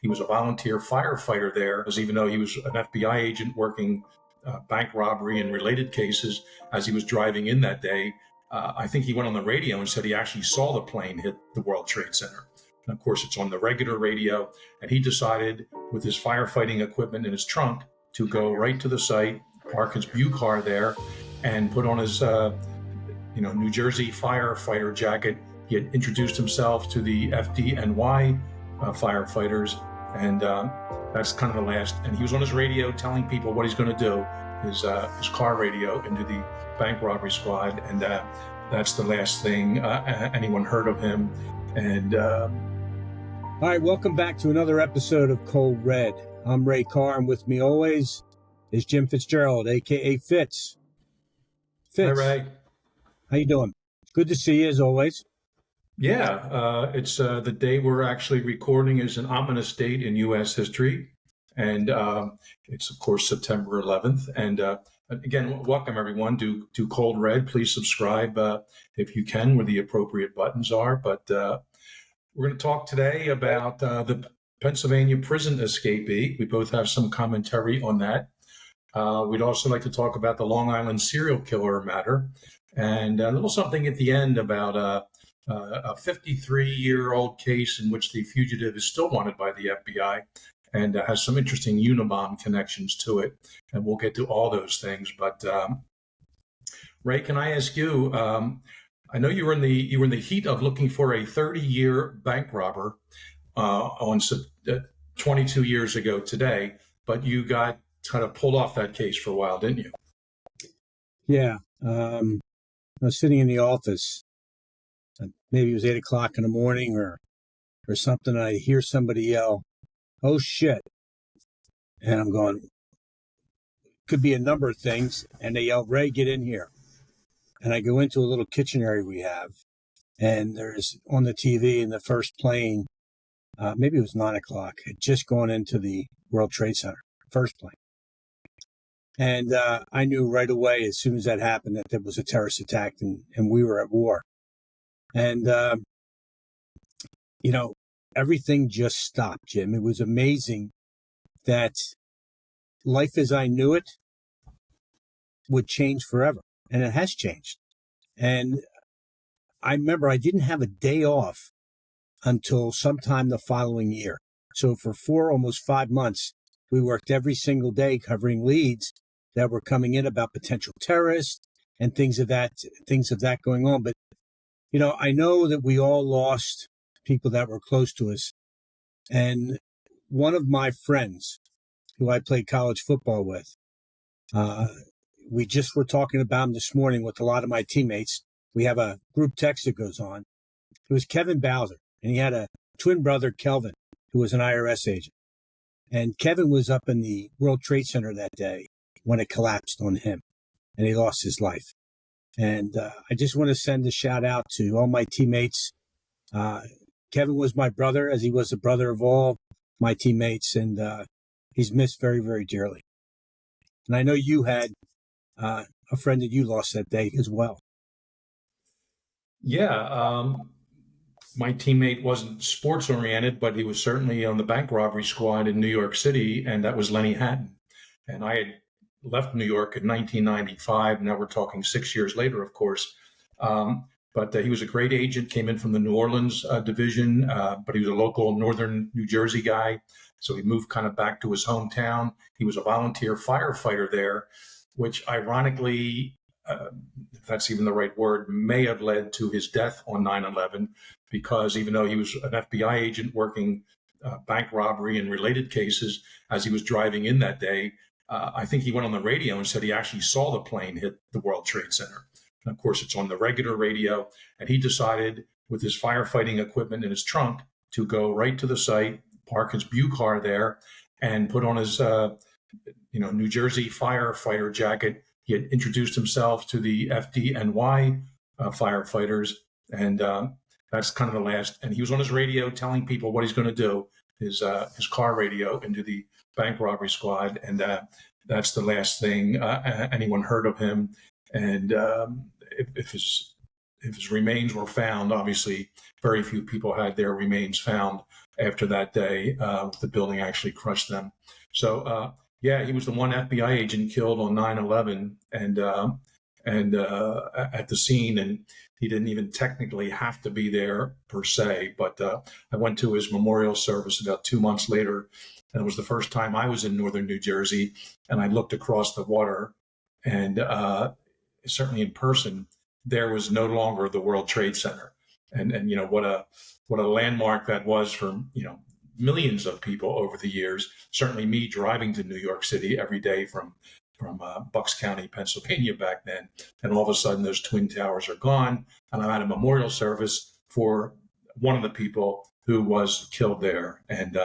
was a volunteer firefighter there, because even though he was an FBI agent working bank robbery and related cases, as he was driving in that day, I think he went on the radio and said he actually saw the plane hit the World Trade Center. And of course, it's on the regular radio. And he decided, with his firefighting equipment in his trunk, to go right to the site, park his Buick car there, and put on his New Jersey firefighter jacket. He had introduced himself to the FDNY firefighters, and that's kind of the last. And he was on his radio telling people what he's going to do, his car radio into the bank robbery squad, and that's the last thing anyone heard of him. And all right, welcome back to another episode of Cold Red. I'm Ray Carr, and with me always is Jim Fitzgerald, aka Fitz. Hi, Ray. How you doing? Good to see you as always. Yeah, it's the day we're actually recording is an ominous date in U.S. history, and it's of course September 11th. And again, welcome everyone to Cold Red. Please subscribe if you can, where the appropriate buttons are. But we're going to talk today about the Pennsylvania prison escapee. We both have some commentary on that. We'd also like to talk about the Long Island serial killer matter, and a little something at the end about a 53-year-old case in which the fugitive is still wanted by the FBI and has some interesting Unabomb connections to it. And we'll get to all those things. But Ray, can I ask you? I know you were in the heat of looking for a 30-year bank robber on 22 years ago today, but you got kind of pulled off that case for a while, didn't you? Yeah. I was sitting in the office. Maybe it was 8 o'clock in the morning or something. I hear somebody yell, "Oh shit." And I'm going, could be a number of things. And they yell, "Ray, get in here." And I go into a little kitchen area we have, and there's on the TV in the first plane, maybe it was 9 o'clock, had just gone into the World Trade Center, first plane. And I knew right away, as soon as that happened, that there was a terrorist attack and we were at war. And, everything just stopped, Jim. It was amazing that life as I knew it would change forever. And it has changed. And I remember I didn't have a day off until sometime the following year. So for almost 5 months, we worked every single day covering leads that were coming in about potential terrorists and things of that going on. But, I know that we all lost people that were close to us. And one of my friends who I played college football with, we just were talking about him this morning with a lot of my teammates. We have a group text that goes on. It was Kevin Bowser, and he had a twin brother, Kelvin, who was an IRS agent. And Kevin was up in the World Trade Center that day when it collapsed on him, and he lost his life. And I just want to send a shout out to all my teammates. Kevin was my brother, as he was the brother of all my teammates, and he's missed very, very dearly. And I know you had a friend that you lost that day as well. Yeah. My teammate wasn't sports oriented, but he was certainly on the bank robbery squad in New York City, and that was Lenny Hatton. And I had left New York in 1995. Now we're talking 6 years later, of course. But he was a great agent, came in from the New Orleans division, but he was a local northern New Jersey guy. So he moved kind of back to his hometown. He was a volunteer firefighter there, which ironically, if that's even the right word, may have led to his death on 9/11, because even though he was an FBI agent working bank robbery and related cases, as he was driving in that day, I think he went on the radio and said he actually saw the plane hit the World Trade Center. And of course, it's on the regular radio. And he decided, with his firefighting equipment in his trunk, to go right to the site, park his Buick car there, and put on his New Jersey firefighter jacket. He had introduced himself to the FDNY firefighters, and that's kind of the last. And he was on his radio telling people what he's going to do, his car radio into the bank robbery squad, and that's the last thing anyone heard of him. And if his remains were found, obviously very few people had their remains found after that day. The building actually crushed them. So, yeah, he was the one FBI agent killed on 9/11 and at the scene, and he didn't even technically have to be there per se. But I went to his memorial service about 2 months later, and it was the first time I was in northern New Jersey, and I looked across the water, and certainly in person, there was no longer the World Trade Center, and what a landmark that was for millions of people over the years. Certainly, me driving to New York City every day from Bucks County, Pennsylvania back then, and all of a sudden those twin towers are gone, and I'm at a memorial service for one of the people who was killed there, and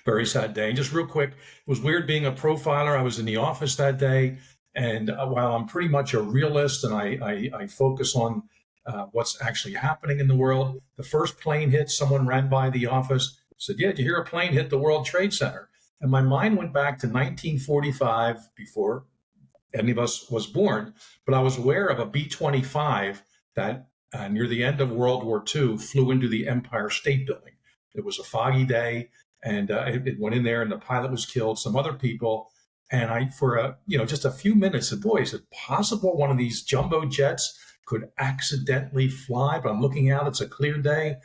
very sad day. And just real quick, it was weird being a profiler. I was in the office that day, and while I'm pretty much a realist and I focus on what's actually happening in the world, the first plane hit, someone ran by the office, said, "Yeah, did you hear a plane hit the World Trade Center?" And my mind went back to 1945, before any of us was born, but I was aware of a B-25 that near the end of World War II flew into the Empire State Building. It was a foggy day, and it went in there, and the pilot was killed, some other people. And I, for just a few minutes, said, "Boy, is it possible one of these jumbo jets could accidentally fly?" But I'm looking out, it's a clear day.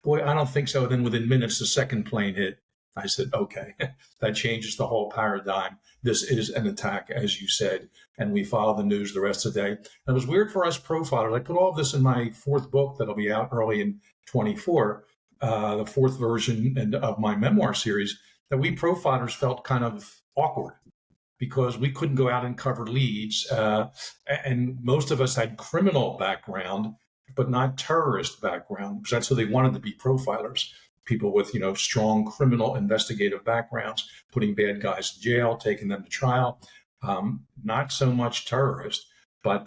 Boy, I don't think so. Then within minutes, the second plane hit. I said, okay, that changes the whole paradigm. This is an attack, as you said, and we follow the news the rest of the day. And it was weird for us profilers. I put all this in my fourth book that'll be out early in 24, the fourth version of my memoir series, that we profilers felt kind of awkward because we couldn't go out and cover leads. And most of us had criminal background, but not terrorist background, because that's who they wanted to be profilers. People with, strong criminal investigative backgrounds, putting bad guys in jail, taking them to trial. Not so much terrorist, but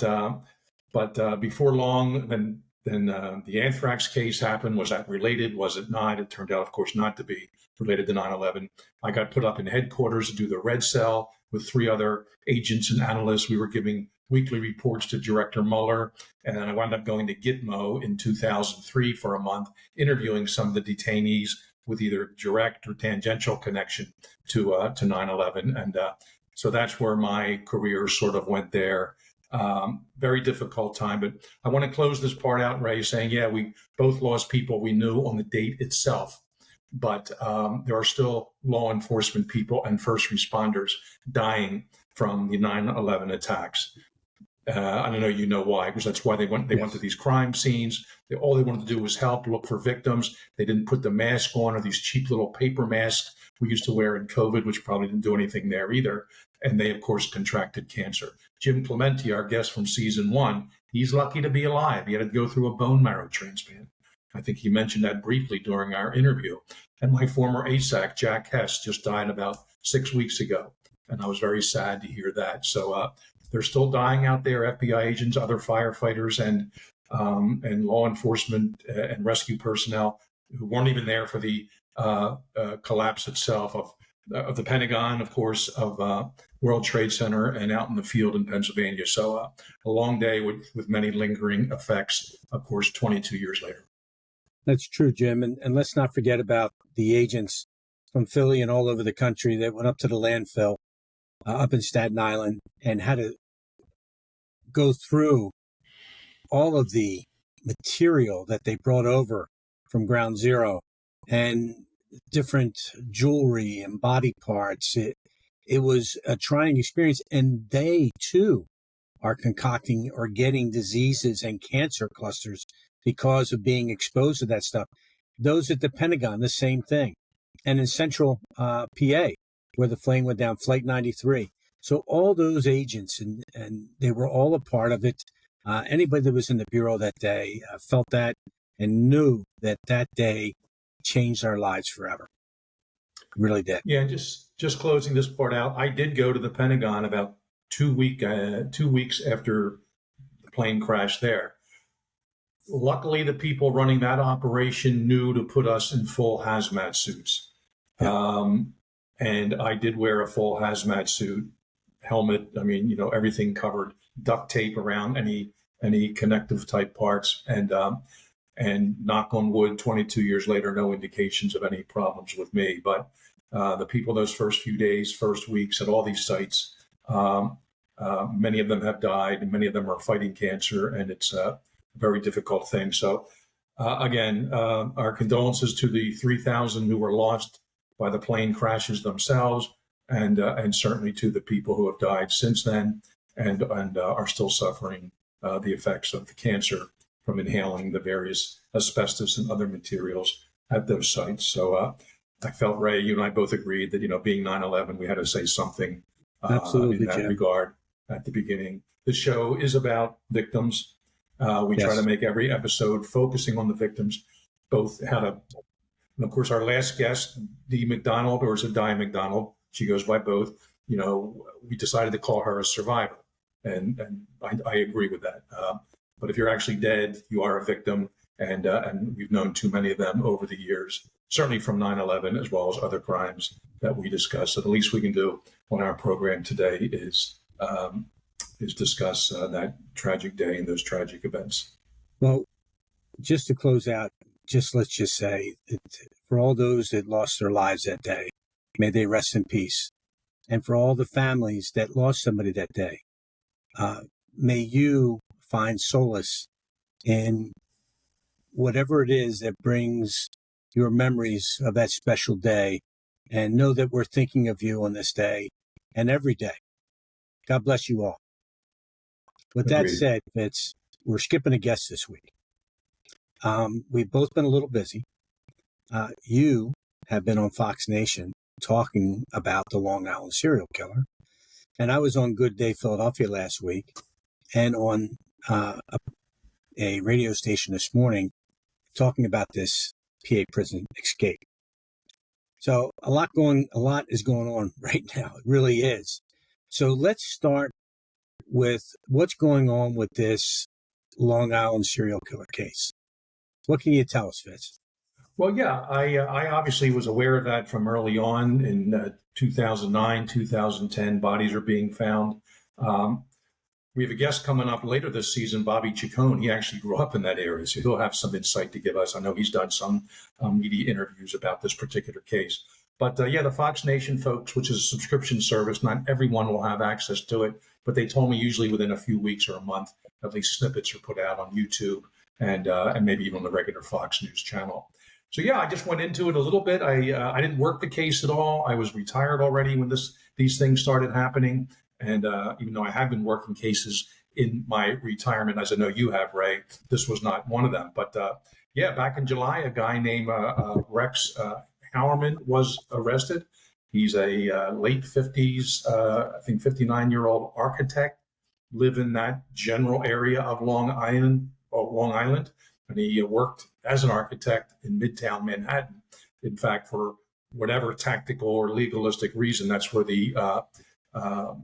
before long, then the anthrax case happened. Was that related? Was it not? It turned out, of course, not to be related to 9/11. I got put up in headquarters to do the red cell with 3 other agents and analysts. We were giving weekly reports to Director Mueller, and then I wound up going to Gitmo in 2003 for a month, interviewing some of the detainees with either direct or tangential connection to 9/11, and so that's where my career sort of went there. Very difficult time, but I want to close this part out, Ray, saying, yeah, we both lost people we knew on the date itself, but there are still law enforcement people and first responders dying from the 9/11 attacks. I don't know, why, because that's why they went to these crime scenes. All they wanted to do was help look for victims. They didn't put the mask on, or these cheap little paper masks we used to wear in COVID, which probably didn't do anything there either. And they, of course, contracted cancer. Jim Clementi, our guest from season 1, he's lucky to be alive. He had to go through a bone marrow transplant. I think he mentioned that briefly during our interview. And my former ASAC, Jack Hess, just died about 6 weeks ago. And I was very sad to hear that. So they're still dying out there, FBI agents, other firefighters, and law enforcement and rescue personnel who weren't even there for the collapse itself of the Pentagon, of course, of World Trade Center, and out in the field in Pennsylvania. So a long day with many lingering effects, of course, 22 years later. That's true, Jim. And let's not forget about the agents from Philly and all over the country that went up to the landfill up in Staten Island and had to go through all of the material that they brought over from Ground Zero and different jewelry and body parts. It was a trying experience, and they too are concocting or getting diseases and cancer clusters because of being exposed to that stuff. Those at the Pentagon, the same thing. And in central PA, where the plane went down, Flight 93. So all those agents, and they were all a part of it. Anybody that was in the Bureau that day felt that and knew that that day changed our lives forever. It really did. Yeah, just closing this part out, I did go to the Pentagon about 2 weeks after the plane crashed there. Luckily, the people running that operation knew to put us in full hazmat suits. Yeah. And I did wear a full hazmat suit, helmet. I mean, everything covered, duct tape around any connective type parts. And And knock on wood, 22 years later, no indications of any problems with me. But the people those first few days, first weeks at all these sites, many of them have died, and many of them are fighting cancer, and it's a very difficult thing. So, again, our condolences to the 3,000 who were lost by the plane crashes themselves, and certainly to the people who have died since then and are still suffering the effects of the cancer from inhaling the various asbestos and other materials at those sites. So I felt, Ray, you and I both agreed that, being 9/11, we had to say something Absolutely, in that Jim. regard at the beginning. The show is about victims. We try to make every episode focusing on the victims, both how to, and of course, our last guest, Dee McDonald, or is it Di McDonald? She goes by both. We decided to call her a survivor, and I agree with that. But if you're actually dead, you are a victim, and we've known too many of them over the years, certainly from 9/11 as well as other crimes that we discuss. So the least we can do on our program today is discuss that tragic day and those tragic events. Well, just to close out, let's just say that for all those that lost their lives that day, may they rest in peace. And for all the families that lost somebody that day, may you find solace in whatever it is that brings your memories of that special day, and know that we're thinking of you on this day and every day. God bless you all. With that said, Fitz, we're skipping a guest this week. We've both been a little busy. You have been on Fox Nation talking about the Long Island serial killer. And I was on Good Day Philadelphia last week and on a radio station this morning talking about this PA prison escape. So a lot is going on right now. It really is. So let's start with what's going on with this Long Island serial killer case. What can you tell us, Fitz? Well, yeah, I obviously was aware of that from early on in 2009, 2010. Bodies are being found. We have a guest coming up later this season, Bobby Chacon. He actually grew up in that area, so he'll have some insight to give us. I know he's done some media interviews about this particular case. But the Fox Nation folks, which is a subscription service, not everyone will have access to it, but they told me usually within a few weeks or a month, at least snippets are put out on YouTube and maybe even on the regular Fox News channel. So I just went into it a little bit. I didn't work the case at all. I was retired already when these things started happening. And even though I have been working cases in my retirement, as I know you have, Ray, this was not one of them. But back in July, a guy named Rex Howerman was arrested. He's a late 50s, I think 59-year-old architect, live in that general area of Long Island. And he worked as an architect in Midtown Manhattan. In fact, for whatever tactical or legalistic reason, that's where the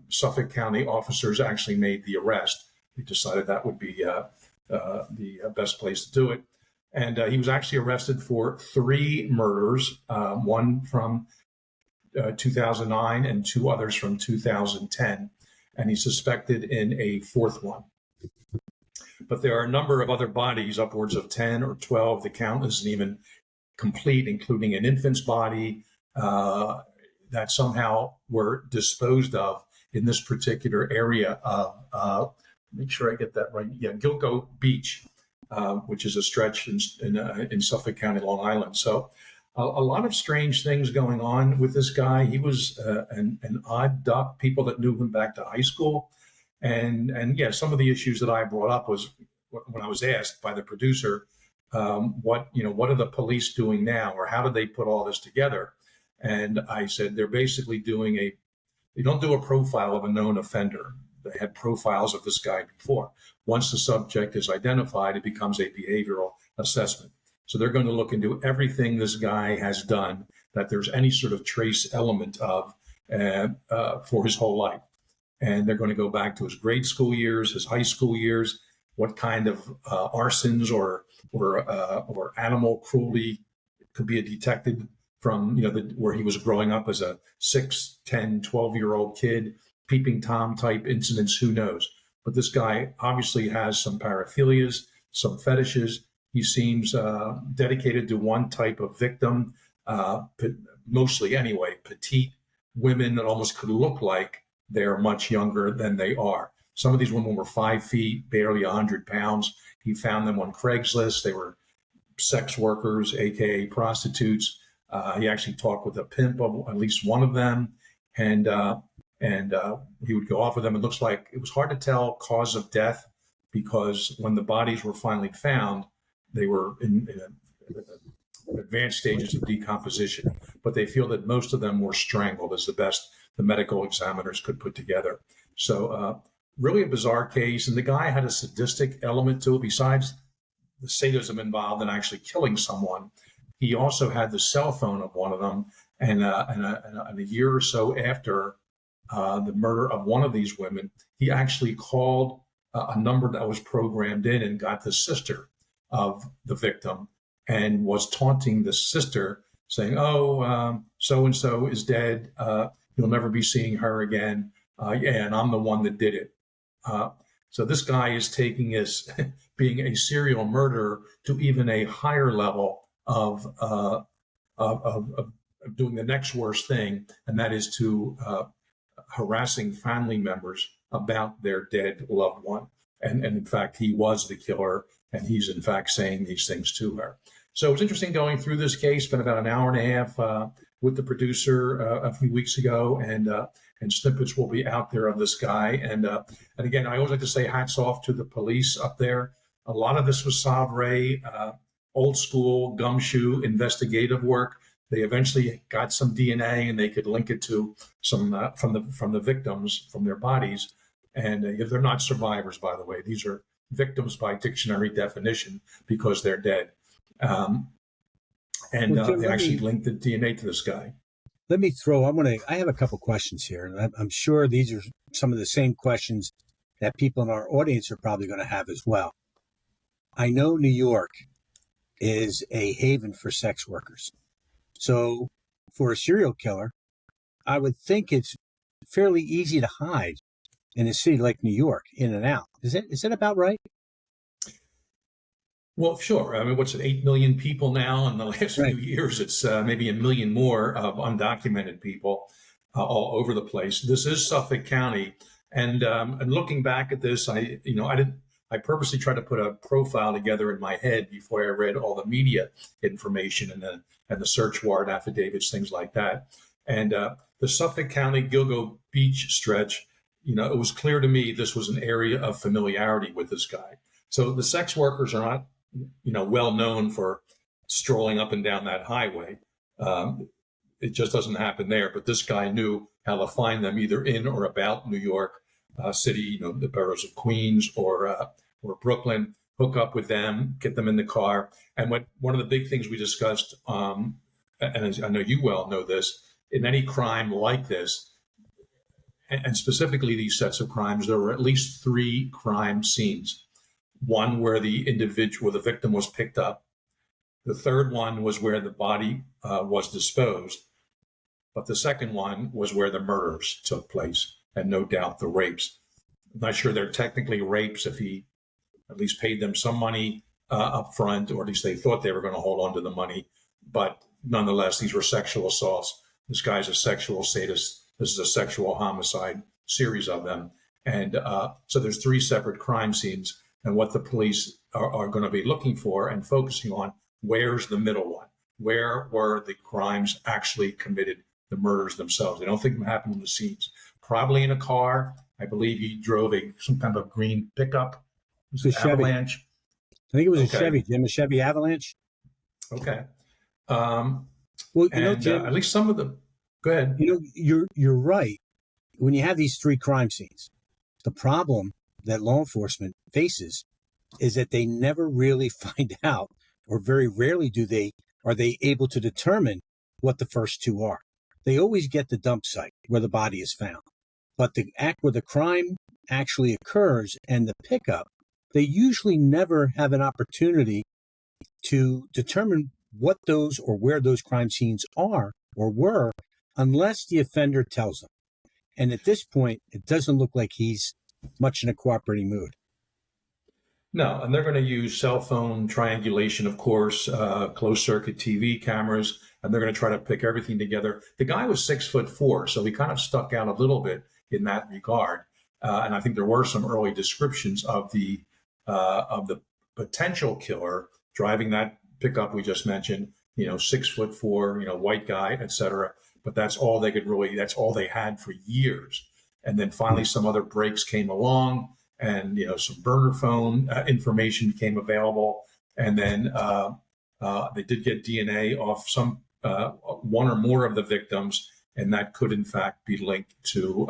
Suffolk County officers actually made the arrest. They decided that would be the best place to do it. And he was actually arrested for 3 murders, one from 2009 and 2 others from 2010. And he's suspected in a 4th one. But there are a number of other bodies, upwards of 10 or 12. The count isn't even complete, including an infant's body that somehow were disposed of in this particular area of, make sure I get that right. Yeah, Gilgo Beach, which is a stretch in Suffolk County, Long Island. So a lot of strange things going on with this guy. He was an odd duck. People that knew him back to high school. And some of the issues that I brought up was when I was asked by the producer, what are the police doing now, or how did they put all this together? And I said they're basically they don't do a profile of a known offender. They had profiles of this guy before. Once the subject is identified, it becomes a behavioral assessment. So they're going to look into everything this guy has done that there's any sort of trace element of for his whole life. And they're going to go back to his grade school years, his high school years, what kind of arsons or animal cruelty could be detected from, where he was growing up as a 6, 10, 12-year-old kid, peeping Tom type incidents, who knows? But this guy obviously has some paraphilias, some fetishes, He seems dedicated to one type of victim, mostly anyway, petite women that almost could look like they're much younger than they are. Some of these women were 5 feet, barely 100 pounds. He found them on Craigslist. They were sex workers, aka prostitutes. He actually talked with a pimp of at least one of them, and he would go off with them. It looks like it was hard to tell cause of death because when the bodies were finally found, they were in advanced stages of decomposition. But they feel that most of them were strangled, as the best the medical examiners could put together. So really a bizarre case, and the guy had a sadistic element to it. Besides the sadism involved in actually killing someone, he also had the cell phone of one of them, and a year or so after the murder of one of these women, he actually called a number that was programmed in and got the sister of the victim and was taunting the sister, saying, "Oh, so and so is dead. You'll never be seeing her again. Yeah, and I'm the one that did it." So this guy is taking his being a serial murderer to even a higher level of doing the next worst thing, and that is to harassing family members about their dead loved one. And in fact, he was the killer, and he's in fact saying these things to her. So it was interesting going through this case. Spent about an hour and a half with the producer a few weeks ago, and snippets will be out there of this guy. And again, I always like to say hats off to the police up there. A lot of this was Savre, old school gumshoe investigative work. They eventually got some DNA, and they could link it to some from the victims, from their bodies. And they're not survivors, by the way. These are victims by dictionary definition because they're dead. They actually linked the DNA to this guy. Let me I have a couple questions here, and I'm sure these are some of the same questions that people in our audience are probably going to have as well. I know New York is a haven for sex workers. So for a serial killer, I would think it's fairly easy to hide in a city like New York, in and out. Is that about right? Well, sure. I mean, what's it, 8 million people now? In the last few years, it's maybe a million more of undocumented people all over the place. This is Suffolk County. And looking back at this, I purposely tried to put a profile together in my head before I read all the media information and the search warrant affidavits, things like that. And the Suffolk County Gilgo Beach stretch, it was clear to me this was an area of familiarity with this guy. So the sex workers are not, well known for strolling up and down that highway. It just doesn't happen there. But this guy knew how to find them either in or about New York City, the boroughs of Queens or Brooklyn, hook up with them, get them in the car. And one of the big things we discussed, and I know you well know this, in any crime like this, and specifically these sets of crimes, there were at least 3 crime scenes. One where the victim was picked up. The third one was where the body was disposed. But the second one was where the murders took place, and no doubt the rapes. I'm not sure they're technically rapes if he at least paid them some money up front, or at least they thought they were going to hold on to the money. But nonetheless, these were sexual assaults. This guy's a sexual sadist. This is a sexual homicide series of them. And so there's 3 separate crime scenes. And what the police are going to be looking for and focusing on, where's the middle one? Where were the crimes actually committed, the murders themselves? They don't think them happened in the scenes. Probably in a car. I believe he drove some kind of green pickup. It was a Avalanche. I think it was a Chevy, Jim, a Chevy Avalanche. Okay. Well, Jim, at least some of them. Go ahead. You're right. When you have these 3 crime scenes, the problem that law enforcement faces is that they never really find out, or very rarely are they able to determine what the first 2 are. They always get the dump site where the body is found, but the act where the crime actually occurs and the pickup, they usually never have an opportunity to determine what those or where those crime scenes are or were, unless the offender tells them. And at this point, it doesn't look like he's much in a cooperating mood. No, and they're going to use cell phone triangulation, of course, closed circuit TV cameras, and they're going to try to pick everything together. The guy was 6'4", so he kind of stuck out a little bit in that regard. And I think there were some early descriptions of the potential killer driving that pickup we just mentioned. 6'4", white guy, etc. But that's all they could really. That's all they had for years. And then finally, some other breaks came along, and some burner phone information became available, and then they did get DNA off some one or more of the victims, and that could in fact be linked to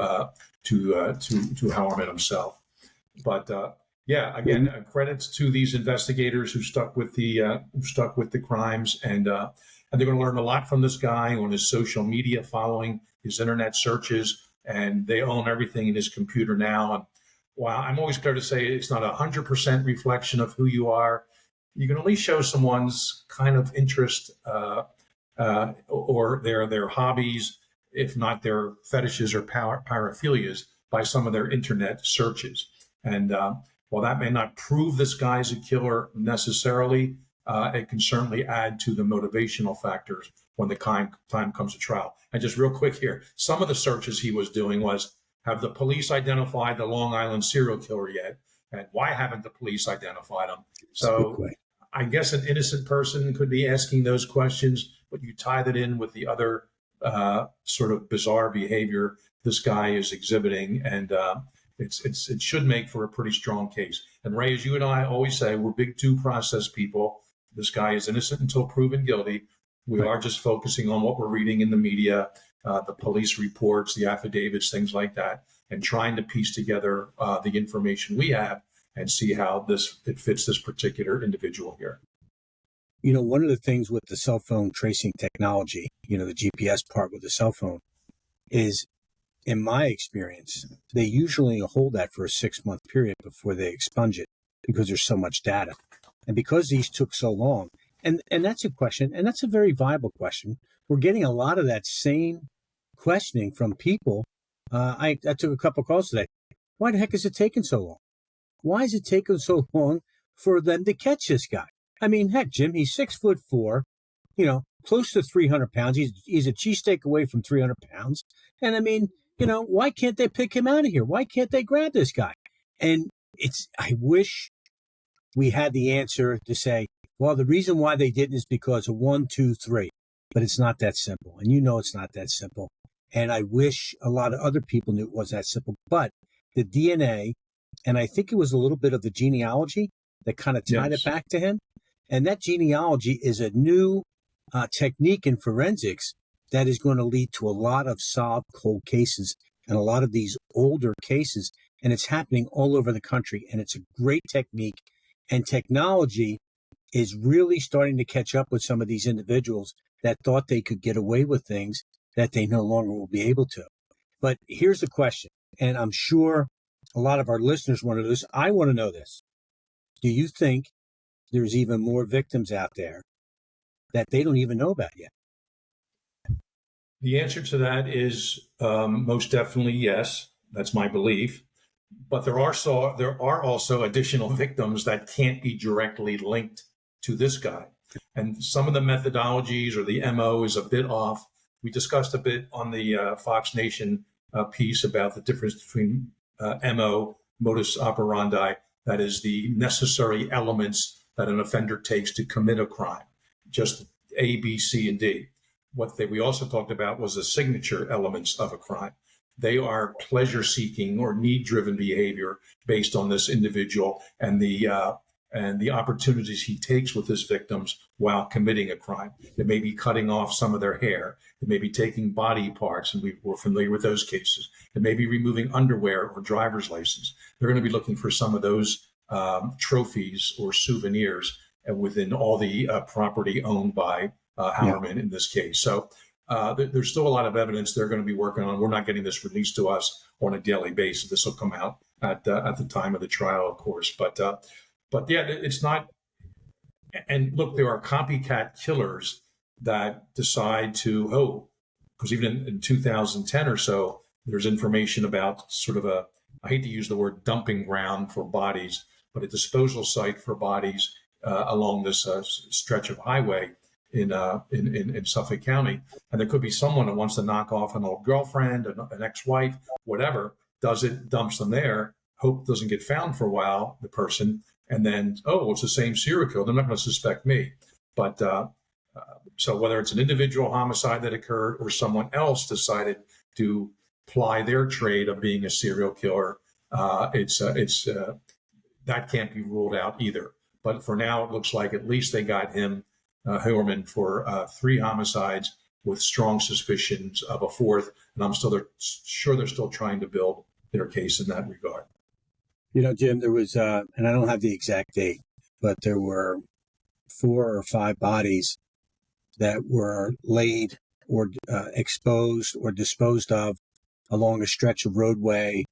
Hallerman himself. But yeah, again, credits to these investigators who stuck with the crimes, and they're going to learn a lot from this guy on his social media following, his internet searches, and they own everything in his computer now. And while I'm always clear to say it's not 100% reflection of who you are, you can at least show someone's kind of interest or their hobbies, if not their fetishes or paraphilias, by some of their internet searches. And while that may not prove this guy's a killer necessarily, it can certainly add to the motivational factors when the time comes to trial. And just real quick here, some of the searches he was doing was, have the police identified the Long Island serial killer yet? And why haven't the police identified him? So I guess an innocent person could be asking those questions, but you tie that in with the other sort of bizarre behavior this guy is exhibiting, and it should make for a pretty strong case. And Ray, as you and I always say, we're big due process people. This guy is innocent until proven guilty. We are just focusing on what we're reading in the media, the police reports, the affidavits, things like that, and trying to piece together the information we have and see how it fits this particular individual here. One of the things with the cell phone tracing technology, the GPS part with the cell phone, is, in my experience, they usually hold that for a 6-month period before they expunge it because there's so much data. And because these took so long, and that's a question, and that's a very viable question. We're getting a lot of that same questioning from people. I took a couple calls today. Why the heck is it taking so long? Why is it taking so long for them to catch this guy? I mean, heck, Jim, he's 6'4", close to 300 pounds. He's a cheesesteak away from 300 pounds. And I mean, why can't they pick him out of here? Why can't they grab this guy? And I wish we had the answer to say, well, the reason why they didn't is because of 1, 2, 3. But it's not that simple. And it's not that simple. And I wish a lot of other people knew it was that simple. But the DNA, and I think it was a little bit of the genealogy that kind of tied it back to him. And that genealogy is a new technique in forensics that is going to lead to a lot of solved cold cases and a lot of these older cases. And it's happening all over the country. And it's a great technique. And technology is really starting to catch up with some of these individuals that thought they could get away with things that they no longer will be able to. But here's the question, and I'm sure a lot of our listeners want to know this. I want to know this. Do you think there's even more victims out there that they don't even know about yet? The answer to that is most definitely yes. That's my belief. But there are also additional victims that can't be directly linked to this guy. And some of the methodologies or the MO is a bit off. We discussed a bit on the Fox Nation piece about the difference between MO, modus operandi, that is the necessary elements that an offender takes to commit a crime, just A, B, C, and D. What we also talked about was the signature elements of a crime. They are pleasure-seeking or need-driven behavior based on this individual and the opportunities he takes with his victims while committing a crime. It may be cutting off some of their hair. It may be taking body parts, and we're familiar with those cases. It may be removing underwear or driver's license. They're going to be looking for some of those trophies or souvenirs within all the property owned by Hallerman in this case. So there's still a lot of evidence they're going to be working on. We're not getting this released to us on a daily basis. This will come out at the time of the trial, of course. But yeah, it's not. And look, there are copycat killers that decide to, because even in 2010 or so, there's information about sort of I hate to use the word dumping ground for bodies, but a disposal site for bodies along this stretch of highway in Suffolk County. And there could be someone that wants to knock off an old girlfriend, an ex-wife, whatever, does it, dumps them there, hope doesn't get found for a while, the person, and then, oh, it's the same serial killer. They're not going to suspect me. But so whether it's an individual homicide that occurred or someone else decided to ply their trade of being a serial killer, that can't be ruled out either. But for now, it looks like at least they got him, Hillerman, for 3 homicides with strong suspicions of a 4th. And I'm sure they're still trying to build their case in that regard. You know, Jim, there was, and I don't have the exact date, but there were 4 or 5 bodies that were laid or exposed or disposed of along a stretch of roadway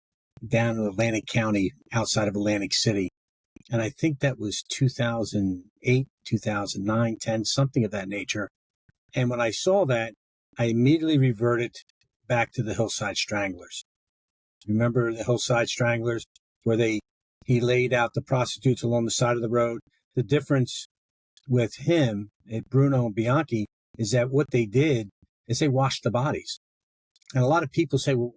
down in Atlantic County outside of Atlantic City. And I think that was 2008, 2009, 10, something of that nature. And when I saw that, I immediately reverted back to the Hillside Stranglers. Remember the Hillside Stranglers, where he laid out the prostitutes along the side of the road? The difference with him, Bruno and Bianchi, is that what they did is they washed the bodies. And a lot of people say, well,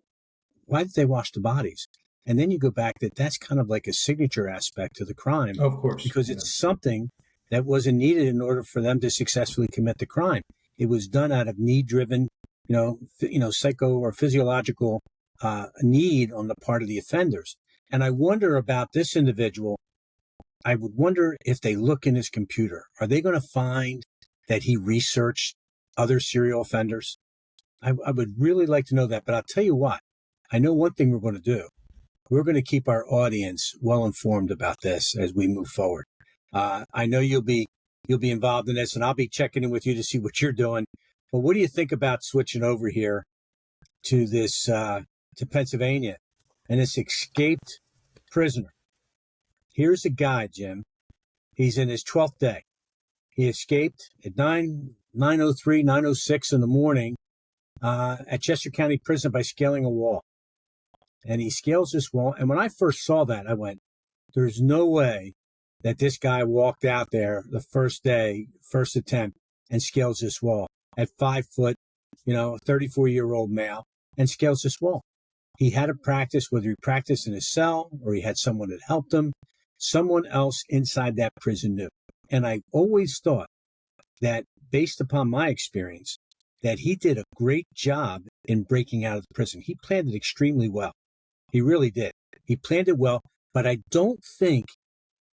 why did they wash the bodies? And then you go back that's kind of like a signature aspect to the crime. Of course. Because it's something that wasn't needed in order for them to successfully commit the crime. It was done out of need-driven, psycho or physiological need on the part of the offenders. And I wonder about this individual. I would wonder if they look in his computer, are they going to find that he researched other serial offenders? I would really like to know that. But I'll tell you what, I know one thing we're going to do. We're going to keep our audience well informed about this as we move forward. I know you'll be involved in this, and I'll be checking in with you to see what you're doing. But what do you think about switching over here to this to Pennsylvania and this escaped prisoner? Here's a guy, Jim. He's in his 12th day. He escaped at 9:03, 9:06 in the morning at Chester County Prison by scaling a wall. And he scales this wall. And when I first saw that, I went, there's no way that this guy walked out there the first day, first attempt, and scales this wall at 5 foot, 34-year-old male, and scales this wall. He had to practice, whether he practiced in his cell or he had someone that helped him. Someone else inside that prison knew. And I always thought that, based upon my experience, that he did a great job in breaking out of the prison. He planned it extremely well. He really did. He planned it well, but I don't think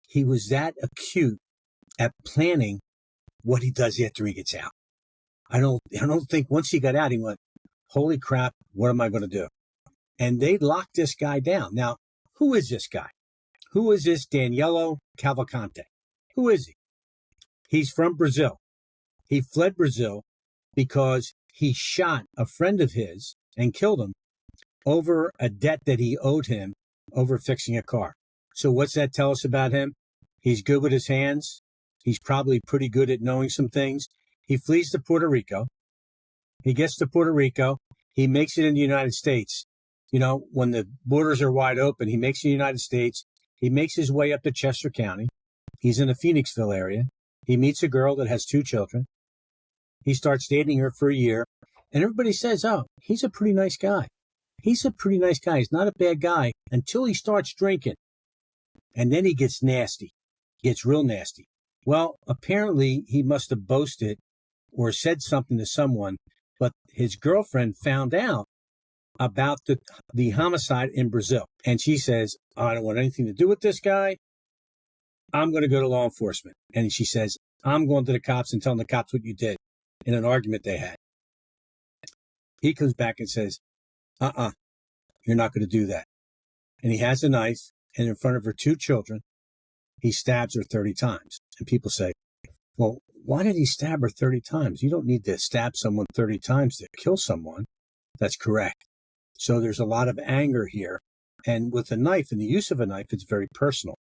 he was that acute at planning what he does after he gets out. I don't think once he got out, he went, holy crap, what am I going to do? And they locked this guy down. Now, who is this guy? Who is this Daniello Cavalcante? Who is he? He's from Brazil. He fled Brazil because he shot a friend of his and killed him over a debt that he owed him over fixing a car. So what's that tell us about him? He's good with his hands. He's probably pretty good at knowing some things. He flees to Puerto Rico. He gets to Puerto Rico. He makes it in the United States. When the borders are wide open, he makes it in the United States. He makes his way up to Chester County. He's in the Phoenixville area. He meets a girl that has 2 children. He starts dating her for a year. And everybody says, oh, he's a pretty nice guy. He's a pretty nice guy. He's not a bad guy until he starts drinking. And then he gets nasty. Gets real nasty. Well, apparently he must have boasted or said something to someone, but his girlfriend found out about the homicide in Brazil. And she says, I don't want anything to do with this guy. I'm going to go to law enforcement. And she says, I'm going to the cops and telling the cops what you did in an argument they had. He comes back and says, you're not going to do that. And he has a knife, and in front of her 2 children, he stabs her 30 times. And people say, well, why did he stab her 30 times? You don't need to stab someone 30 times to kill someone. That's correct. So there's a lot of anger here. And with a knife and the use of a knife, it's very personal.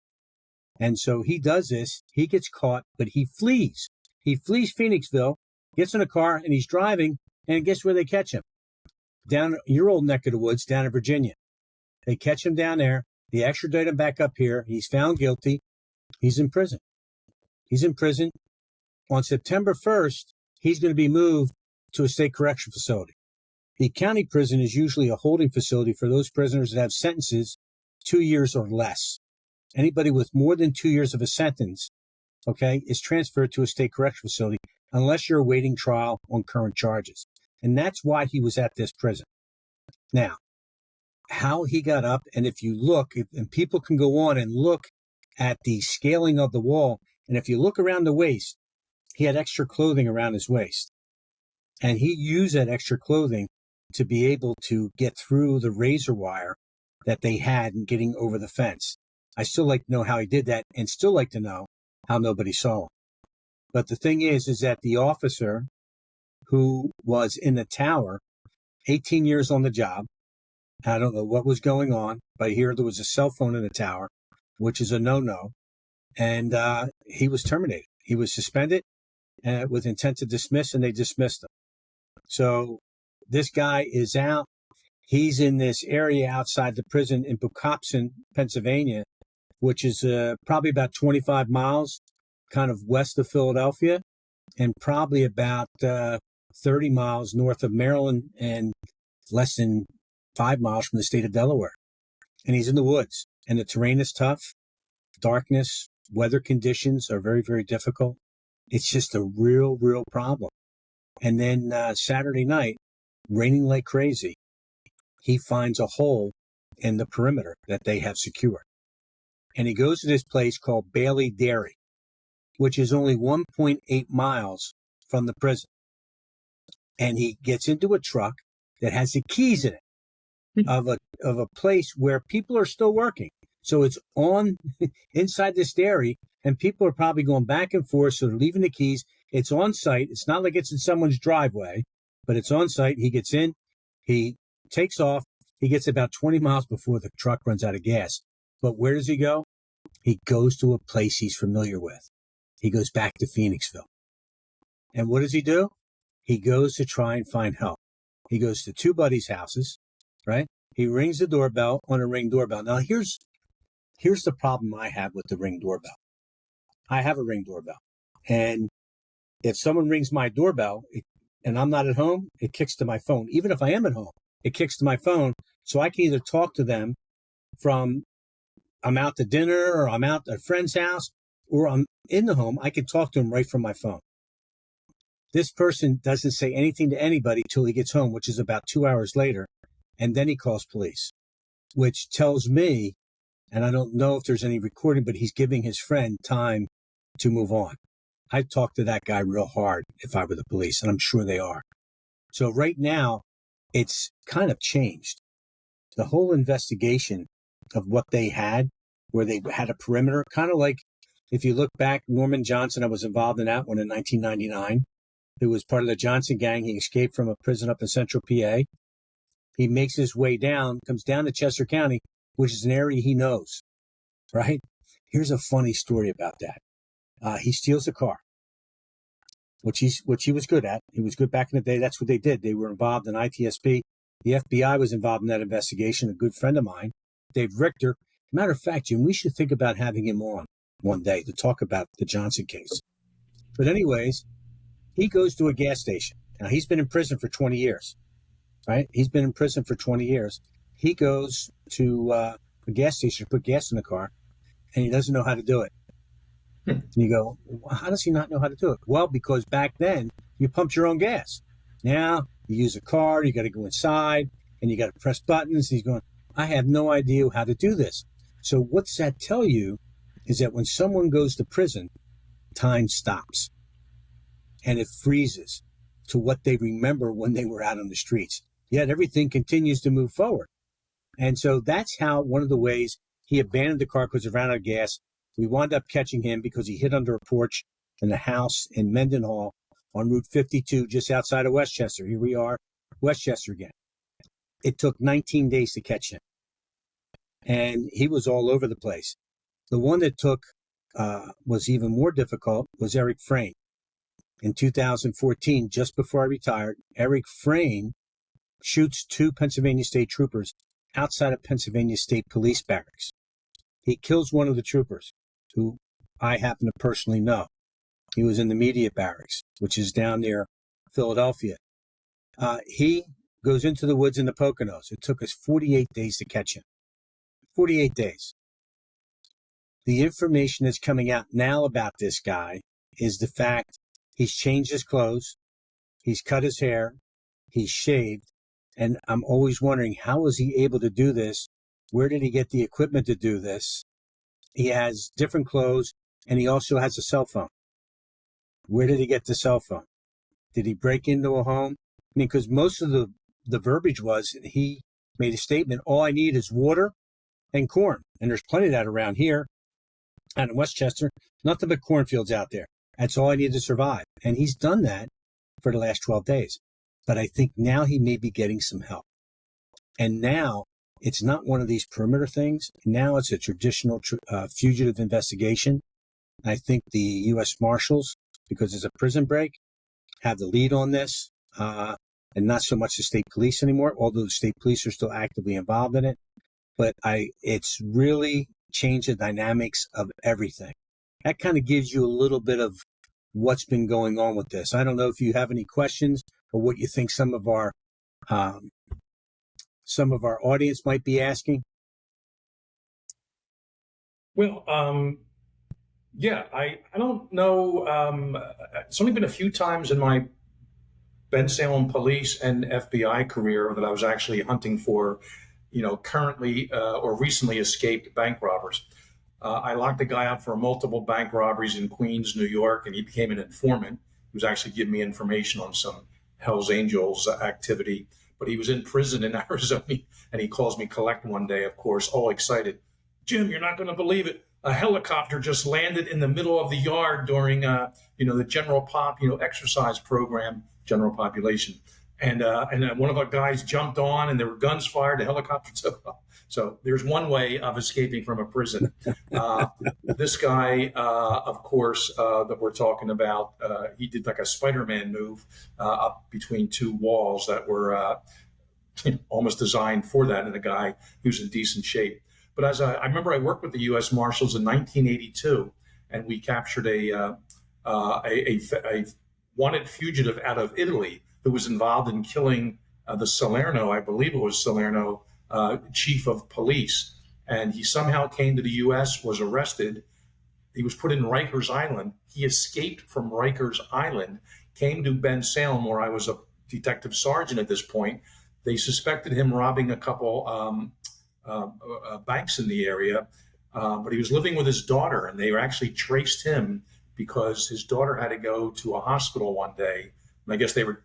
And so he does this. He gets caught, but he flees. He flees Phoenixville, gets in a car, and he's driving. And guess where they catch him? Down your old neck of the woods, down in Virginia. They catch him down there. They extradite him back up here. He's found guilty. He's in prison. He's in prison. On September 1st, he's going to be moved to a state correction facility. The county prison is usually a holding facility for those prisoners that have sentences 2 years or less. Anybody with more than 2 years of a sentence, okay, is transferred to a state correction facility unless you're awaiting trial on current charges. And that's why he was at this prison. Now, how he got up, and if you look, and people can go on and look at the scaling of the wall, and if you look around the waist, he had extra clothing around his waist. And he used that extra clothing to be able to get through the razor wire that they had in getting over the fence. I still like to know how he did that, and still like to know how nobody saw him. But the thing is that the officer who was in the tower, 18 years on the job, I don't know what was going on, but I hear there was a cell phone in the tower, which is a no-no, and he was terminated. He was suspended with intent to dismiss, and they dismissed him. So this guy is out. He's in this area outside the prison in Bucopson, Pennsylvania, which is probably about 25 miles kind of west of Philadelphia, and probably about 30 miles north of Maryland and less than 5 miles from the state of Delaware. And he's in the woods, and the terrain is tough. Darkness, weather conditions are very, very difficult. It's just a real, real problem. And then Saturday night, raining like crazy, he finds a hole in the perimeter that they have secured. And he goes to this place called Bailey Dairy, which is only 1.8 miles from the prison. And he gets into a truck that has the keys in it of a place where people are still working. So it's on inside this dairy, and people are probably going back and forth. So they're leaving the keys. It's on site. It's not like it's in someone's driveway, but it's on site. He gets in, he takes off. He gets about 20 miles before the truck runs out of gas. But where does he go? He goes to a place he's familiar with. He goes back to Phoenixville. And what does he do? He goes to try and find help. He goes to two buddies' houses, right? He rings the doorbell on a Ring doorbell. Now, here's the problem I have with the Ring doorbell. I have a Ring doorbell. And if someone rings my doorbell and I'm not at home, it kicks to my phone. Even if I am at home, it kicks to my phone. So I can either talk to them from I'm out to dinner, or I'm out at a friend's house, or I'm in the home. I can talk to them right from my phone. This person doesn't say anything to anybody till he gets home, which is about 2 hours later. And then he calls police, which tells me, and I don't know if there's any recording, but he's giving his friend time to move on. I'd talk to that guy real hard if I were the police, and I'm sure they are. So right now, it's kind of changed. The whole investigation of what they had, where they had a perimeter, kind of like if you look back, Norman Johnson, I was involved in that one in 1999. Who was part of the Johnson gang. He escaped from a prison up in central PA. He makes his way down, comes down to Chester County, which is an area he knows, right? Here's a funny story about that. He steals a car, which he was good at. He was good back in the day. That's what they did. They were involved in ITSP. The FBI was involved in that investigation. A good friend of mine, Dave Richter. Matter of fact, Jim, we should think about having him on one day to talk about the Johnson case. But anyways, he goes to a gas station. Now, he's been in prison for 20 years, right? He's been in prison for 20 years. He goes to a gas station to put gas in the car, and he doesn't know how to do it. And you go, well, how does he not know how to do it? Well, because back then, you pumped your own gas. Now, you use a card, you got to go inside, and you got to press buttons. He's going, I have no idea how to do this. So what's that tell you is that when someone goes to prison, time stops. And it freezes to what they remember when they were out on the streets. Yet everything continues to move forward. And so that's how one of the ways he abandoned the car because it ran out of gas. We wound up catching him because he hid under a porch in a house in Mendenhall on Route 52, just outside of Westchester. Here we are, Westchester again. It took 19 days to catch him. And he was all over the place. The one that took was even more difficult was Eric Frayne. In 2014, just before I retired, Eric Frayne shoots two Pennsylvania State troopers outside of Pennsylvania State Police Barracks. He kills one of the troopers who I happen to personally know. He was in the media barracks, which is down near Philadelphia. He goes into the woods in the Poconos. It took us 48 days to catch him. 48 days. The information that's coming out now about this guy is the fact he's changed his clothes, he's cut his hair, he's shaved, and I'm always wondering, how was he able to do this? Where did he get the equipment to do this? He has different clothes, and he also has a cell phone. Where did he get the cell phone? Did he break into a home? I mean, because most of the verbiage was, he made a statement, all I need is water and corn. And there's plenty of that around here. And in Westchester, nothing but cornfields out there. That's all I need to survive. And he's done that for the last 12 days. But I think now he may be getting some help. And now it's not one of these perimeter things. Now it's a traditional fugitive investigation. I think the U.S. Marshals, because it's a prison break, have the lead on this, and not so much the state police anymore, although the state police are still actively involved in it. But it's really changed the dynamics of everything. That kind of gives you a little bit of what's been going on with this. I don't know if you have any questions or what you think some of our audience might be asking. Well, yeah, I don't know. It's only been a few times in my Ben Salem police and FBI career that I was actually hunting for, currently or recently escaped bank robbers. I locked a guy up for multiple bank robberies in Queens, New York, and he became an informant. He was actually giving me information on some Hells Angels activity, but he was in prison in Arizona, and he calls me collect one day, of course, all excited. Jim, you're not going to believe it. A helicopter just landed in the middle of the yard during, the general exercise program, general population. And one of our guys jumped on, and there were guns fired. The helicopter took off. So there's one way of escaping from a prison. This guy, of course, that we're talking about, he did like a Spider-Man move up between two walls that were almost designed for that, and a guy who's in decent shape. But as I remember, I worked with the U.S. Marshals in 1982, and we captured a wanted fugitive out of Italy who was involved in killing the Salerno, I believe it was Salerno, chief of police. And he somehow came to the U.S., was arrested. He was put in Rikers Island. He escaped from Rikers Island, came to Ben Salem, where I was a detective sergeant at this point. They suspected him robbing a couple banks in the area, but he was living with his daughter, and they actually traced him because his daughter had to go to a hospital one day. And I guess they were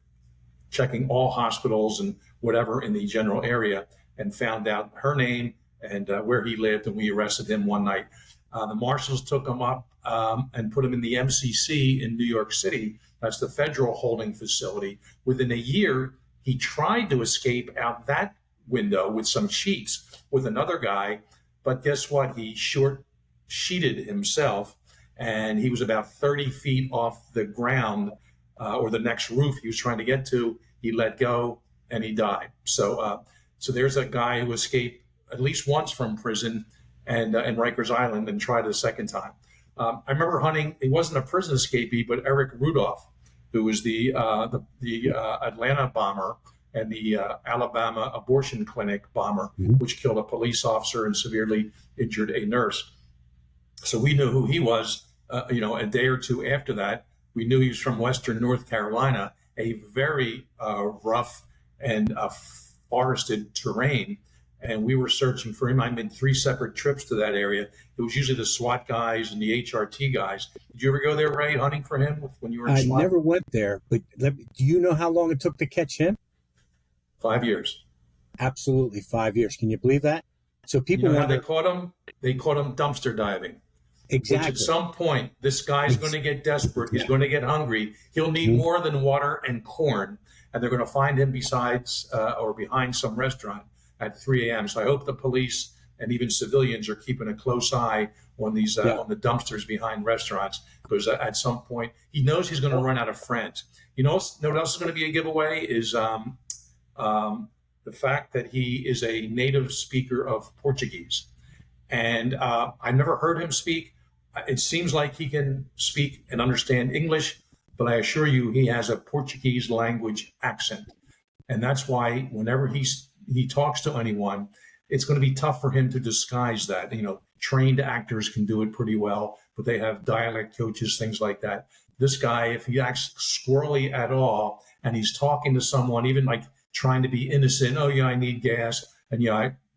checking all hospitals and whatever in the general area, and found out her name and where he lived, and we arrested him one night. The marshals took him up and put him in the MCC in New York City. That's the federal holding facility. Within a year, he tried to escape out that window with some sheets with another guy, but guess what? He short-sheeted himself, and he was about 30 feet off the ground or the next roof he was trying to get to. He let go, and he died. So there's a guy who escaped at least once from prison and Rikers Island, and tried it a second time. I remember hunting. He wasn't a prison escapee, but Eric Rudolph, who was the Atlanta bomber and the Alabama abortion clinic bomber, which killed a police officer and severely injured a nurse. So we knew who he was. A day or two after that, we knew he was from Western North Carolina, a very rough and forested terrain. And we were searching for him. I made 3 separate trips to that area. It was usually the SWAT guys and the HRT guys. Did you ever go there, Ray, hunting for him when you were in SWAT? I never went there, but do you know how long it took to catch him? 5 years. Absolutely 5 years. Can you believe that? So people how they caught him? They caught him dumpster diving. Exactly. Which at some point, this guy's going to get desperate. He's going to get hungry. He'll need more than water and corn. And they're going to find him besides or behind some restaurant at 3 a.m. So I hope the police and even civilians are keeping a close eye on these on the dumpsters behind restaurants, because at some point he knows he's going to run out of friends. You know what else is going to be a giveaway is the fact that he is a native speaker of Portuguese. And I never heard him speak. It seems like he can speak and understand English, but I assure you he has a Portuguese language accent. And that's why whenever he talks to anyone, it's going to be tough for him to disguise that. Trained actors can do it pretty well, but they have dialect coaches, things like that. This guy, if he acts squirrely at all and he's talking to someone, even like trying to be innocent, oh yeah, I need gas, and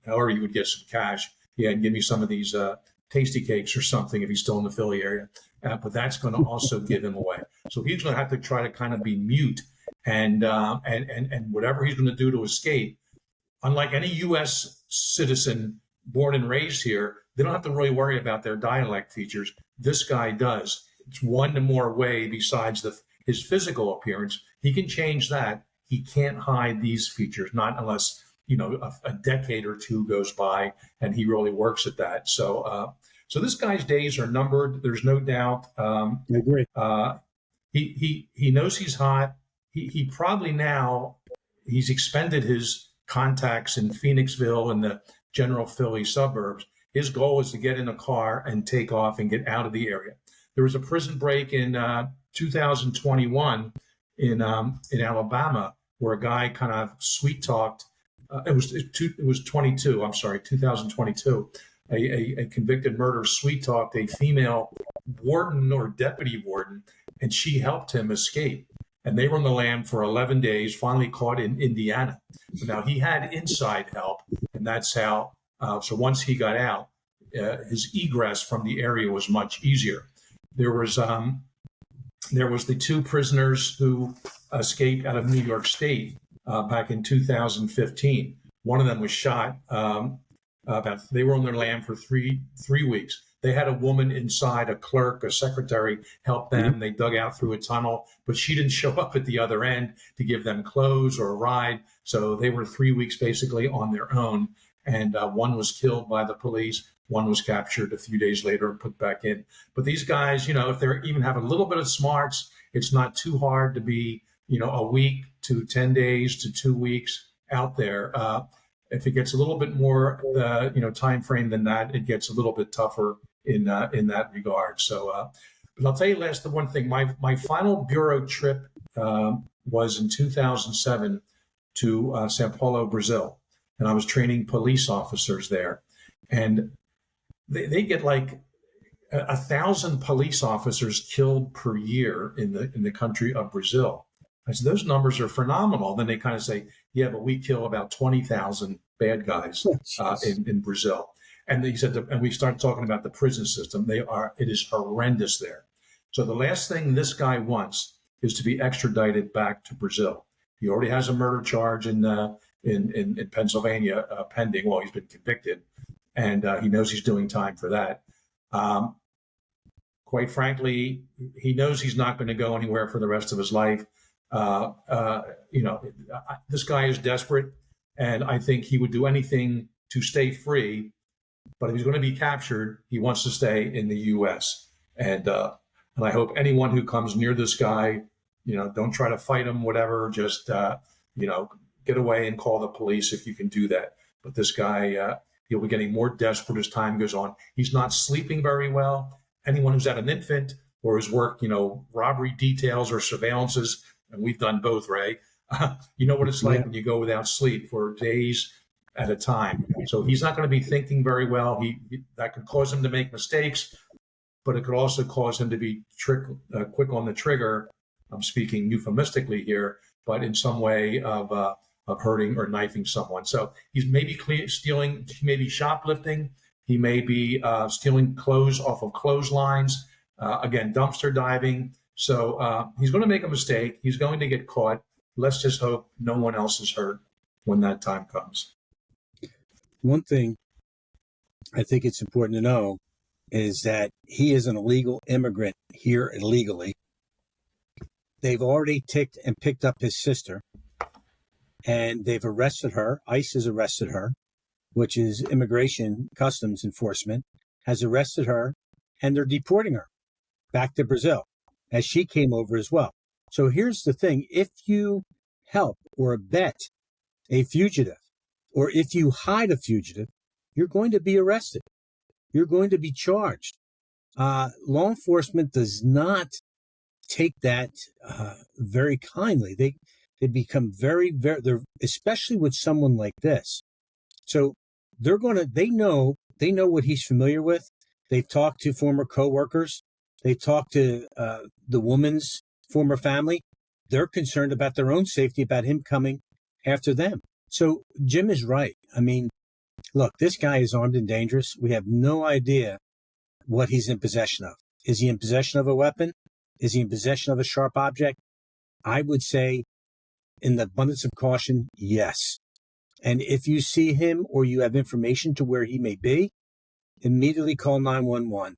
or you would get some cash. Yeah, and give me some of these tasty cakes or something if he's still in the Philly area. But that's going to also give him away. So he's going to have to try to kind of be mute and whatever he's going to do to escape. Unlike any U.S. citizen born and raised here, they don't have to really worry about their dialect features. This guy does. It's one more way besides his physical appearance. He can change that. He can't hide these features, not unless a decade or two goes by and he really works at that. So this guy's days are numbered. There's no doubt. I agree. He knows he's hot. He probably now he's expended his contacts in Phoenixville and the general Philly suburbs. His goal is to get in a car and take off and get out of the area. There was a prison break in 2021 in Alabama where a guy kind of sweet talked. It was 22. I'm sorry, 2022. A convicted murderer sweet talked a female warden or deputy warden, and she helped him escape. And they were on the lam for 11 days, finally caught in Indiana. Now, he had inside help, and that's how, so once he got out, his egress from the area was much easier. There was the two prisoners who escaped out of New York State back in 2015. One of them was shot. They were on their lam for three weeks. They had a woman inside, a clerk, a secretary, help them. Mm-hmm. They dug out through a tunnel, but she didn't show up at the other end to give them clothes or a ride. So they were 3 weeks basically on their own. And one was killed by the police. One was captured a few days later and put back in. But these guys, if they even have a little bit of smarts, it's not too hard to be, a week to 10 days to 2 weeks out there. If it gets a little bit more, time frame than that, it gets a little bit tougher in that regard. So, but I'll tell you the one thing. My final bureau trip was in 2007 to Sao Paulo, Brazil, and I was training police officers there, and they get like 1,000 police officers killed per year in the country of Brazil. I said, those numbers are phenomenal. Then they kind of say, yeah, but we kill about 20,000 bad guys in Brazil. And he said, and we started talking about the prison system. It is horrendous there. So the last thing this guy wants is to be extradited back to Brazil. He already has a murder charge in Pennsylvania pending. Well, he's been convicted, and he knows he's doing time for that. Quite frankly, he knows he's not going to go anywhere for the rest of his life. This guy is desperate, and I think he would do anything to stay free. But if he's going to be captured, he wants to stay in the U.S. And I hope anyone who comes near this guy, don't try to fight him, whatever. Just get away and call the police if you can do that. But this guy, he'll be getting more desperate as time goes on. He's not sleeping very well. Anyone who's had an infant or has worked, robbery details or surveillances, and we've done both, Ray. You know what it's like when you go without sleep for days at a time. So he's not going to be thinking very well. That could cause him to make mistakes, but it could also cause him to be quick on the trigger. I'm speaking euphemistically here, but in some way of hurting or knifing someone. So he's maybe stealing, he may be shoplifting, he may be stealing clothes off of clotheslines, again, dumpster diving. So he's going to make a mistake. He's going to get caught. Let's just hope no one else is hurt when that time comes. One thing I think it's important to know is that he is an illegal immigrant here illegally. They've already picked up his sister, and they've arrested her. ICE has arrested her, which is Immigration Customs Enforcement, has arrested her, and they're deporting her back to Brazil, as she came over as well. So here's the thing. If you help or abet a fugitive, or if you hide a fugitive, you're going to be arrested. you're going to be charged. Law enforcement does not take that very kindly. They become they're especially with someone like this. So they know what he's familiar with. They've talked to former coworkers. They've talked to the woman's former family. They're concerned about their own safety, about him coming after them. So Jim is right. I mean, look, this guy is armed and dangerous. We have no idea what he's in possession of. Is he in possession of a weapon? Is he in possession of a sharp object? I would say, in the abundance of caution, yes. And if you see him or you have information to where he may be, immediately call 911.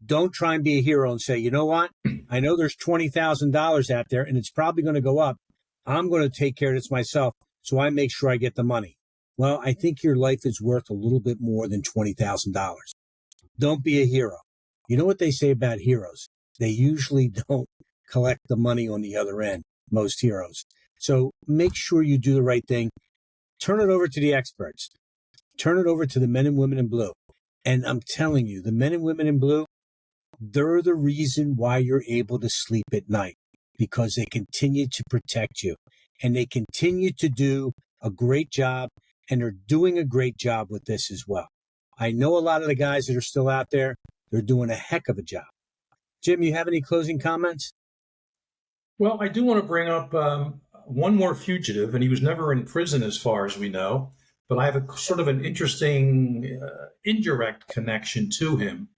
Don't try and be a hero and say, you know what? I know there's $20,000 out there and it's probably going to go up. I'm going to take care of this myself, so I make sure I get the money. Well, I think your life is worth a little bit more than $20,000. Don't be a hero. You know what they say about heroes? They usually don't collect the money on the other end, most heroes. So make sure you do the right thing. Turn it over to the experts. Turn it over to the men and women in blue. And I'm telling you, the men and women in blue, they're the reason why you're able to sleep at night, because they continue to protect you and they continue to do a great job, and they're doing a great job with this as well. I know a lot of the guys that are still out there, they're doing a heck of a job. Jim, you have any closing comments? Well, I do want to bring up one more fugitive, and he was never in prison as far as we know, but I have a sort of an interesting indirect connection to him.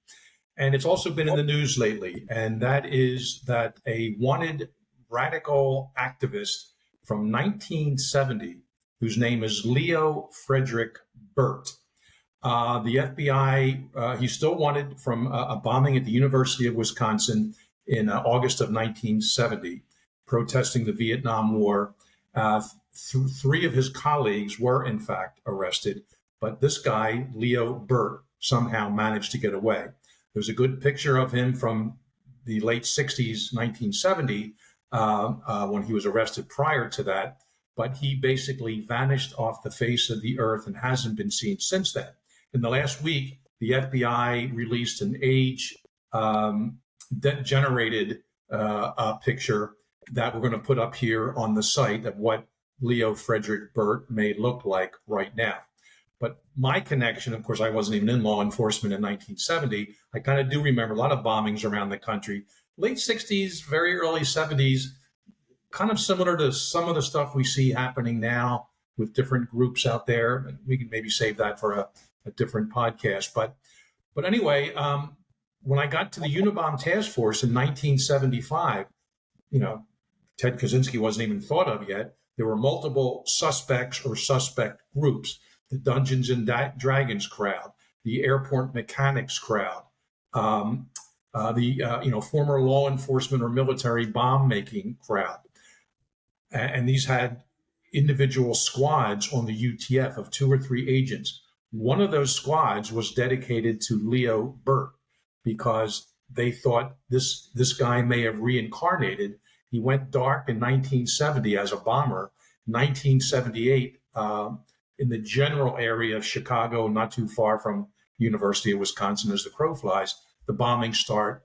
And it's also been in the news lately, and that is that a wanted radical activist from 1970, whose name is Leo Frederick Burt. The FBI, he's still wanted from a bombing at the University of Wisconsin in August of 1970, protesting the Vietnam War. Three of his colleagues were, in fact, arrested, but this guy, Leo Burt, somehow managed to get away. There's a good picture of him from the late 60s, 1970, when he was arrested prior to that, but he basically vanished off the face of the earth and hasn't been seen since then. In the last week, the FBI released an age-generated picture that we're going to put up here on the site of what Leo Frederick Burt may look like right now. But my connection, of course, I wasn't even in law enforcement in 1970. I kind of do remember a lot of bombings around the country. Late 60s, very early 70s, kind of similar to some of the stuff we see happening now with different groups out there. And we can maybe save that for a different podcast. But anyway, when I got to the Unabomb Task Force in 1975, Ted Kaczynski wasn't even thought of yet. There were multiple suspects or suspect groups: the Dungeons and Dragons crowd, the airport mechanics crowd, the former law enforcement or military bomb making crowd, and these had individual squads on the UTF of 2 or 3 agents. One of those squads was dedicated to Leo Burt because they thought this guy may have reincarnated. He went dark in 1970 as a bomber. 1978, in the general area of Chicago, not too far from University of Wisconsin as the crow flies, the bombings start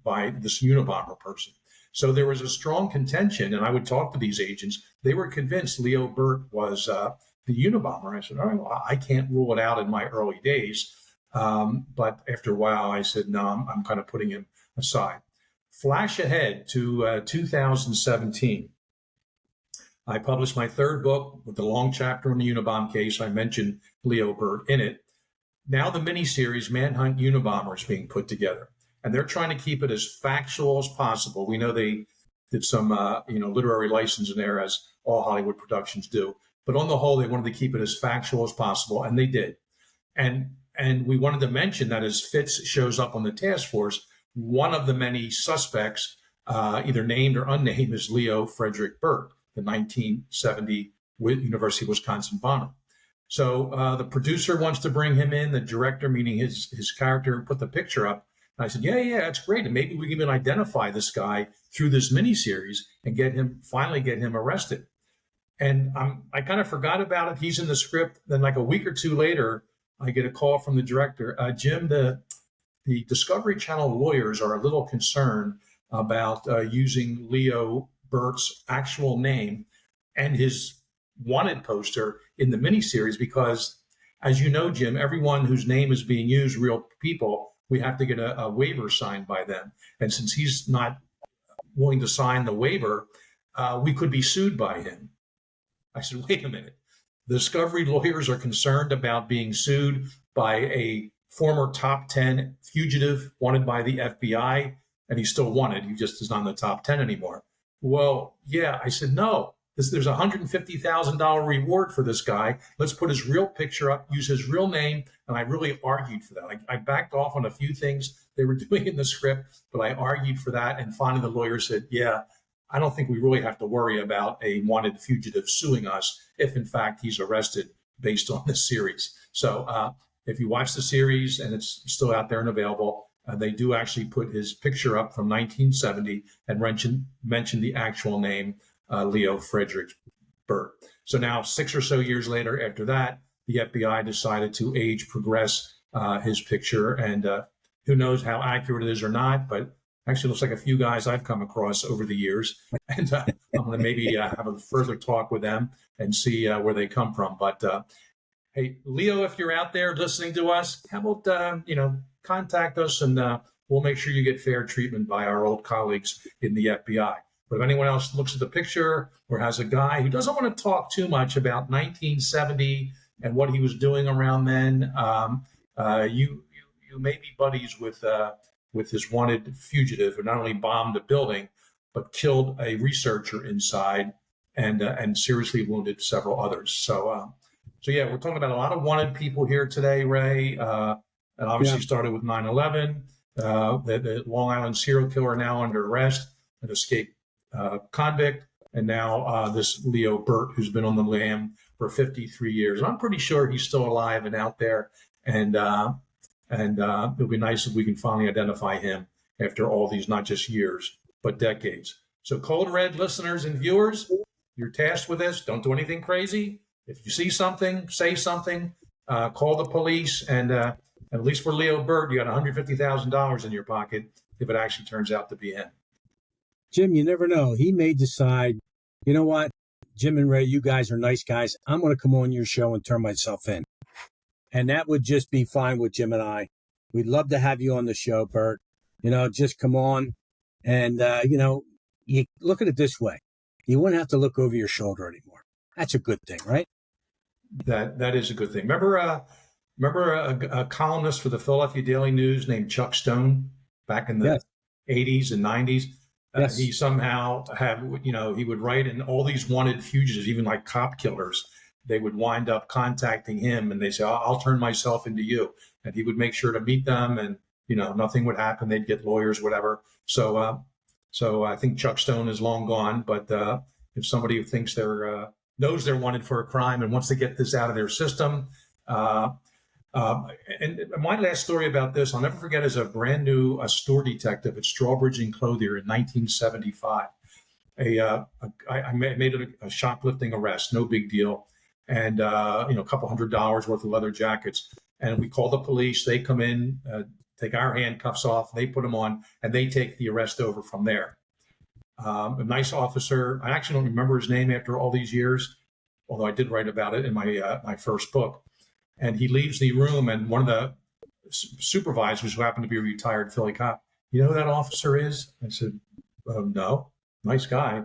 by this Unabomber person. So there was a strong contention, and I would talk to these agents. They were convinced Leo Burt was the Unabomber. I said, all right, well, I can't rule it out in my early days. But after a while, I said, no, I'm kind of putting him aside. Flash ahead to 2017. I published my 3rd book with the long chapter on the Unabomb case. I mentioned Leo Burt in it. Now the miniseries Manhunt Unabomber is being put together, and they're trying to keep it as factual as possible. We know they did some literary license in there, as all Hollywood productions do. But on the whole, they wanted to keep it as factual as possible, and they did. And we wanted to mention that as Fitz shows up on the task force, one of the many suspects, either named or unnamed, is Leo Frederick Burt, the 1970 University of Wisconsin bomber. So the producer wants to bring him in, the director, meaning his character, and put the picture up. And I said, yeah, that's great. And maybe we can even identify this guy through this miniseries and finally get him arrested. And I kind of forgot about it. He's in the script. Then like a week or two later, I get a call from the director. Jim, the Discovery Channel lawyers are a little concerned about using Leo Burt's actual name and his wanted poster in the miniseries because, as you know, Jim, everyone whose name is being used, real people, we have to get a waiver signed by them. And since he's not willing to sign the waiver, we could be sued by him. I said, wait a minute. The Discovery lawyers are concerned about being sued by a former top 10 fugitive wanted by the FBI, and he's still wanted. He just is not in the top 10 anymore. Well, yeah. I said, no. There's a $150,000 reward for this guy. Let's put his real picture up, use his real name. And I really argued for that. I backed off on a few things they were doing in the script, but I argued for that. And finally, the lawyer said, yeah, I don't think we really have to worry about a wanted fugitive suing us if, in fact, he's arrested based on this series. So if you watch the series and it's still out there and available, they do actually put his picture up from 1970 and mention the actual name, Leo Frederick Burt. So now 6 or so years later after that, the FBI decided to age progress his picture. And who knows how accurate it is or not, but actually looks like a few guys I've come across over the years. And I'm going to maybe have a further talk with them and see where they come from. But hey, Leo, if you're out there listening to us, how about, contact us and we'll make sure you get fair treatment by our old colleagues in the FBI. But if anyone else looks at the picture or has a guy who doesn't want to talk too much about 1970 and what he was doing around then, you may be buddies with this wanted fugitive who not only bombed a building but killed a researcher inside and seriously wounded several others. So yeah, we're talking about a lot of wanted people here today, Ray. And obviously started with 9/11. The Long Island serial killer now under arrest, an escaped convict, and now this Leo Burt, who's been on the lam for 53 years. And I'm pretty sure he's still alive and out there. And it'll be nice if we can finally identify him after all these, not just years, but decades. So Code Red listeners and viewers, you're tasked with this. Don't do anything crazy. If you see something, say something, call the police. And at least for Leo Burt, you got $150,000 in your pocket if it actually turns out to be him. Jim, you never know. He may decide, you know what, Jim and Ray, you guys are nice guys. I'm going to come on your show and turn myself in. And that would just be fine with Jim and I. We'd love to have you on the show, Burt. Just come on. And, you look at it this way. You wouldn't have to look over your shoulder anymore. That's a good thing, right? That is a good thing. Remember a columnist for the Philadelphia Daily News named Chuck Stone back in the 80s and 90s? Yes. He somehow he would write, and all these wanted fugitives, even like cop killers, they would wind up contacting him and they say, I'll turn myself into you. And he would make sure to meet them and, nothing would happen. They'd get lawyers, whatever. So I think Chuck Stone is long gone. But if somebody who thinks knows they're wanted for a crime and wants to get this out of their system, and my last story about this, I'll never forget, is a brand new store detective at Strawbridge and Clothier in 1975. I made a shoplifting arrest, no big deal, and a couple $100 worth of leather jackets. And we call the police. They come in, take our handcuffs off, they put them on, and they take the arrest over from there. A nice officer. I actually don't remember his name after all these years, although I did write about it in my first book. And he leaves the room, and one of the supervisors, who happened to be a retired Philly cop, you know who that officer is? I said, no. Nice guy.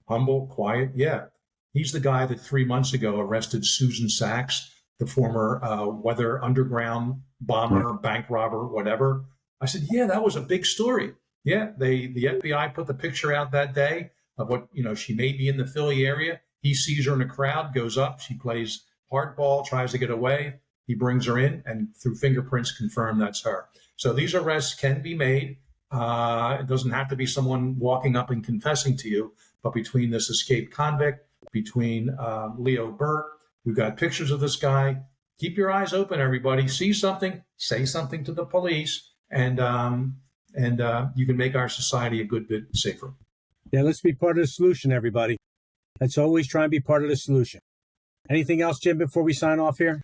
Humble, quiet. Yeah. He's the guy that 3 months ago arrested Susan Sachs, the former Weather Underground bomber, bank robber, whatever. I said, yeah, that was a big story. Yeah, the FBI put the picture out that day of what, she may be in the Philly area. He sees her in a crowd, goes up, she plays hardball, tries to get away. He brings her in, and through fingerprints confirm that's her. So these arrests can be made. It doesn't have to be someone walking up and confessing to you, but between this escaped convict, between Leo Burt, we've got pictures of this guy. Keep your eyes open, everybody. See something, say something to the police, and you can make our society a good bit safer. Yeah, let's be part of the solution, everybody. Let's always try and be part of the solution. Anything else, Jim, before we sign off here?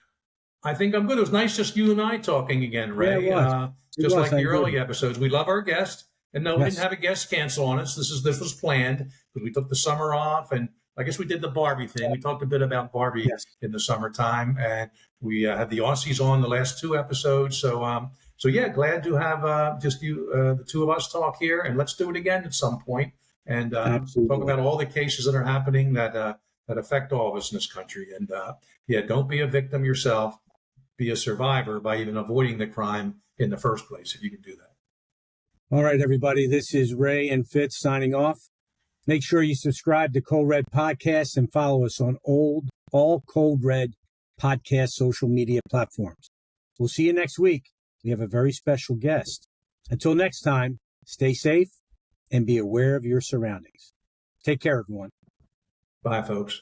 I think I'm good. It was nice just you and I talking again, Yeah, it Ray. was. It Just was. like I the enjoyed early it. episodes, we love our guest, and no, we didn't Yes, have a guest cancel on us. This was planned because we took the summer off, and I guess we did the Barbie thing. We talked a bit about Barbie yes, in the summertime, and we had the Aussies on the last two episodes. So yeah, glad to have just you, the two of us, talk here, and let's do it again at some point and talk absolutely. about all the cases that are happening that affect all of us in this country. And yeah, don't be a victim yourself. Be a survivor by even avoiding the crime in the first place, if you can do that. All right, everybody. This is Ray and Fitz signing off. Make sure you subscribe to Code Red Podcast and follow us on all Code Red Podcast social media platforms. We'll see you next week. We have a very special guest. Until next time, stay safe and be aware of your surroundings. Take care, everyone. Bye, folks.